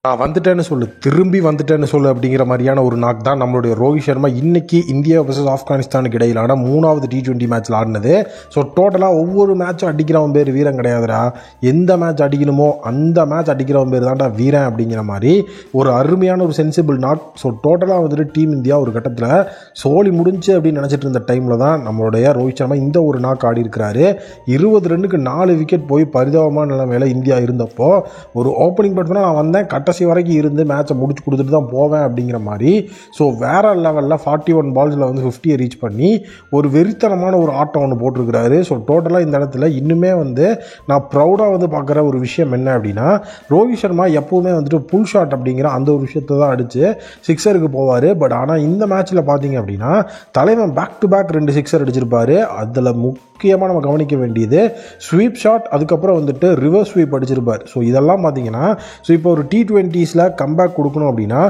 நான் வந்துட்டேன்னு சொல்லு, திரும்பி வந்துட்டேன்னு சொல்லு அப்படிங்கிற மாதிரியான ஒரு நாக் தான் நம்மளுடைய ரோஹித் சர்மா இன்னைக்கு இந்தியா வர்சஸ் ஆப்கானிஸ்தானுக்கு இடையிலான 3வது T20 மேட்ச்சில் ஆடினது. ஸோ டோட்டலாக ஒவ்வொரு மேட்சும் அடிக்கிறவன் பேர் வீரன் கிடையாதுடா, எந்த மேட்ச் அடிக்கணுமோ அந்த மேட்ச் அடிக்கிறவன் பேர் தான்டா வீரன் அப்படிங்கிற மாதிரி ஒரு அருமையான ஒரு சென்சிபிள் நாக். ஸோ டோட்டலாக வந்துட்டு டீம் இந்தியா ஒரு கட்டத்தில் சோலி முடிஞ்சு அப்படின்னு நினச்சிட்டு இருந்த டைமில் தான் நம்மளுடைய ரோஹித் சர்மா இந்த ஒரு நாக் ஆடி இருக்கிறாரு. 20 ரன்னுக்கு 4 விக்கெட் போய் பரிதாபமான நிலைமையில் இந்தியா இருந்தப்போ ஒரு ஓப்பனிங் பேட்ஸ்மேனாக நான் வந்தேன், கடைசி வரைக்கும் இருந்து மேட்சை முடிச்சு கொடுத்துட்டு தான் போவேன் அப்படிங்கிற மாதிரி. ஸோ வேற லெவலில் 41 பால்ஸில் வந்து 50 ரீச் பண்ணி ஒரு வெறித்தனமான ஒரு ஆட்டம் ஒன்று போட்டிருக்கிறாரு. ஸோ டோட்டலாக இந்த இடத்துல இன்னுமே வந்து நான் ப்ரௌடாக வந்து பார்க்குற ஒரு விஷயம் என்ன அப்படின்னா, ரோஹித் சர்மா எப்போவுமே வந்துட்டு புல் ஷாட் அப்படிங்கிற அந்த ஒரு விஷயத்தை தான் அடித்து சிக்ஸருக்கு போவார். பட் ஆனால் இந்த மேட்ச்சில் பார்த்தீங்க அப்படின்னா தலைவன் பேக் டு பேக் 2 சிக்ஸர் அடிச்சிருப்பாரு. அதில் முக்கியமாக நம்ம கவனிக்க வேண்டியது ஸ்வீப் ஷாட், அதுக்கப்புறம் வந்துட்டு ரிவர்ஸ் ஸ்வீப் அடிச்சிருப்பார். ஸோ இதெல்லாம் பார்த்தீங்கன்னா இப்போ ஒரு T20ஸில் கம்பேக் கொடுக்கணும் அப்படின்னா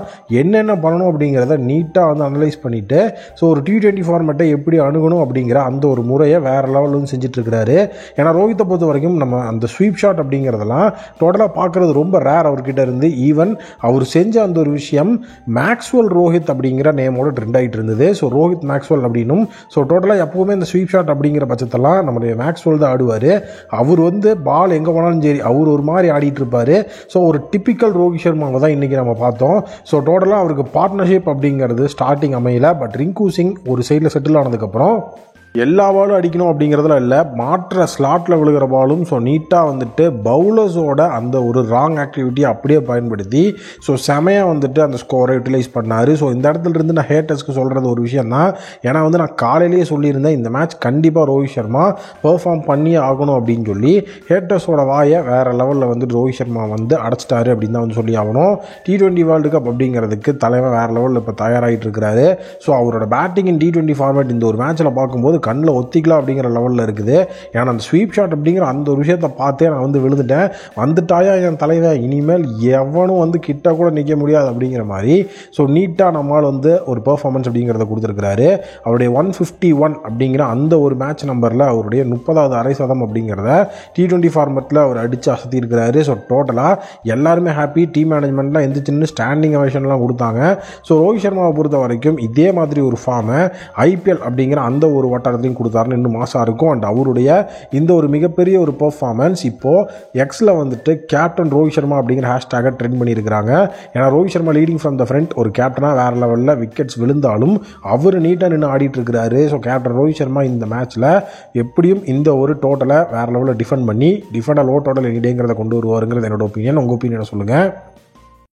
என்னென்ன பண்ணணும் அப்படிங்கிறத நீட்டாக வந்து அனலைஸ் பண்ணிவிட்டு ஸோ ஒரு T20 ஃபார்மேட்டை எப்படி அணுகணும் அப்படிங்கிற அந்த ஒரு முறையை வேறு லெவலில் வந்து செஞ்சிட்ருக்கிறாரு. ஏன்னா ரோஹித்தை பொறுத்த வரைக்கும் நம்ம அந்த ஸ்வீப் ஷாட் அப்படிங்கிறதெல்லாம் டோட்டலாக பார்க்குறது ரொம்ப ரேர் அவர்கிட்ட இருந்து. ஈவன் அவர் செஞ்ச அந்த ஒரு விஷயம் மேக்ஸ்வெல் ரோஹித் அப்படிங்கிற நேமோட ட்ரெண்ட் ஆகிட்டு இருந்தது. ஸோ ரோஹித் மேக்ஸ்வெல் அப்படின்னும். ஸோ டோட்டலாக எப்போவுமே இந்த ஸ்வீப் ஷாட் அப்படிங்கிற பட்சத்தெல்லாம் நம்மளுடைய மேக்ஸ்வெல் தான் ஆடுவார். அவர் வந்து பால் எங்கே போனாலும் சரி அவர் ஒரு மாதிரி ஆடிட்டு இருப்பார். ஸோ ஒரு டிப்பிக்கல் ரோஹித் சர்மாவை தான் இன்றைக்கி நம்ம பார்த்தோம். ஸோ டோட்டலாக அவருக்கு பார்ட்னர்ஷிப் அப்படிங்கிறது ஸ்டார்டிங் அமையல. பட் ரிங்கு சிங் ஒரு சைடில் செட்டில் ஆனதுக்கப்புறம் எல்லா பாலும் அடிக்கணும் அப்படிங்கிறதுல இல்லை, மாற்ற ஸ்லாட்டில் விழுகிற பாலும் ஸோ நீட்டாக வந்துட்டு பவுலர்ஸோட அந்த ஒரு ராங் ஆக்டிவிட்டியை அப்படியே பயன்படுத்தி ஸோ செமையாக வந்துட்டு அந்த ஸ்கோரை யூட்டிலைஸ் பண்ணார். ஸோ இந்த இடத்துல இருந்து நான் ஹேட்டர்ஸ்க்கு சொல்கிறது ஒரு விஷயம் தான். ஏன்னா வந்து நான் காலையிலேயே சொல்லியிருந்தேன் இந்த மேட்ச் கண்டிப்பாக ரோஹித் சர்மா பெர்ஃபார்ம் பண்ணியே ஆகணும் அப்படின்னு சொல்லி. ஹேட்டர்ஸோட வாயை வேறு லெவலில் வந்து ரோஹித் சர்மா வந்து அடைச்சிட்டாரு அப்படின்னு தான் வந்து சொல்லி ஆகணும். T20 வேர்ல்டு கப் அப்படிங்கிறதுக்கு தலைவன் வேறு லெவலில் இப்போ தயாராகிட்டு இருக்கிறாரு. ஸோ அவரோட பேட்டிங் இன் T20 ஃபார்மேட் இந்த ஒரு மேட்ச்சில் பார்க்கும்போது கண்ணில் ஒத்திக்கலாம் அப்படிங்கிற லெவலில் இருக்குது. ஏன்னா அந்த ஸ்வீப் ஷாட் அப்படிங்கிற அந்த ஒரு விஷயத்தை பார்த்தே நான் வந்து விழுந்துட்டேன். வந்துட்டாயா என் தலைவன், இனிமேல் எவனும் வந்து கிட்ட கூட நிற்க முடியாது அப்படிங்கிற மாதிரி. ஸோ நீட்டாக நம்மளால் வந்து ஒரு பெர்ஃபார்மன்ஸ் அப்படிங்கிறத கொடுத்துருக்கிறாரு. அவருடைய 151 அப்படிங்கிற அந்த ஒரு மேட்ச் நம்பரில் அவருடைய 30வது அரை சதம் அப்படிங்கிறத T20 ஃபார்மேட்டில் அவர் அடித்து அசத்தி இருக்கிறாரு. ஸோ டோட்டலாக எல்லாருமே ஹாப்பி. டீம் மேனேஜ்மெண்ட்லாம் எந்திரிச்சின்னு ஸ்டாண்டிங் அவேஷன்லாம் கொடுத்தாங்க. ஸோ ரோஹித் சர்மாவை பொறுத்த வரைக்கும் இதே மாதிரி ஒரு ஃபார்மை IPL அப்படிங்கிற அந்த ஒரு வட்டாரத்தையும் கொடுத்தாருன்னு இன்னும் மாசாக இருக்கும். அண்ட் அவருடைய இந்த ஒரு மிகப்பெரிய ஒரு பெர்ஃபார்மன்ஸ் இப்போது எக்ஸில் வந்துட்டு கேப்டன் ரோஹித் சர்மா அப்படிங்கிற ஹேஷ்டேகை ட்ரெண்ட் பண்ணியிருக்கிறாங்க. ஏன்னா Rohit Sharma leading from the front ஒரு கேப்டனாக வேறு லெவலில் விக்கெட்ஸ் விழுந்தாலும் அவர் நீட்டாக நின்று ஆடிட்டு இருக்கிறாரு. ஸோ கேப்டன் ரோஹித் சர்மா இந்த மேட்ச்சில் எப்படியும் இந்த ஒரு டோட்டலை வேறு லெவலில் டிஃபெண்ட் பண்ணி லோ டோட்டல் எங்கிட்டேங்கிறத கொண்டு வருவாருங்கிறது என்னோட ஒப்பீனியன். உங்கள் ஒப்பீனியனை சொல்லுங்கள்.